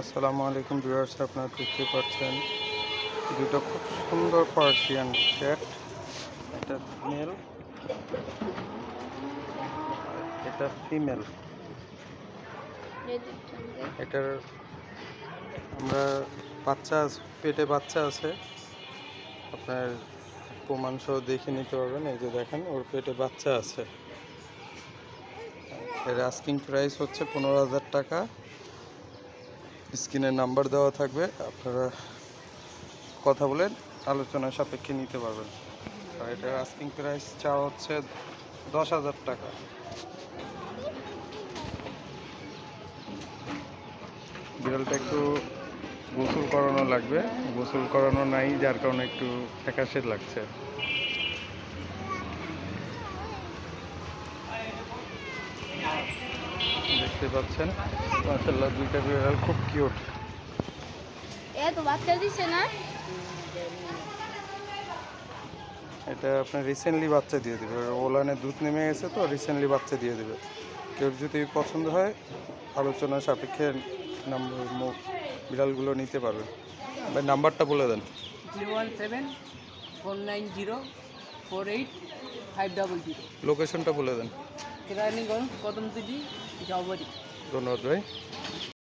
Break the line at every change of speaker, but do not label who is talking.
আসসালামু আলাইকুম ভিউয়ার্স, আপনারা দেখতে পাচ্ছেন দুটো খুব সুন্দর পার্সিয়ান ক্যাট। এটা মেল, এটা ফিমেল। এটার আমরা পেটে বাচ্চা আছে, আপনার প্রমাণ সহ দেখে নিতে পারবেন। এই যে দেখেন, ওর পেটে বাচ্চা আছে। এর আস্কিং প্রাইস হচ্ছে 15,000 টাকা। স্ক্রিনে নাম্বার দেওয়া থাকবে, আপনারা কথা বলে আলোচনা সাপেক্ষে নিতে পারবেন। আর এটার আস্কিং প্রাইস চাওয়া হচ্ছে 10,000 টাকা। বিড়ালটা একটু গোসল করানো লাগবে, গোসল করানো নাই, যার কারণে একটু ফ্যাকাশে লাগছে। দেখতে পাচ্ছেন মাশাআল্লাহ, দুইটা বিড়াল খুব কিউট।
তো বাচ্চা দিছে না?
এটা আপনার রিসেন্টলি বাচ্চা দিয়ে দেবে, ওলানে দুধ নেমে গেছে তো রিসেন্টলি বাচ্চা দিয়ে দেবে। কেউ যদি পছন্দ হয় আলোচনা সাপেক্ষে বিড়ালগুলো নিতে পারবেন। ভাই নাম্বারটা বলে দেন।
017-490-48500।
লোকেশনটা বলে দেন।
কেরানীগঞ্জ, কদমতলি, জবরি।
ধন্যবাদ ভাই।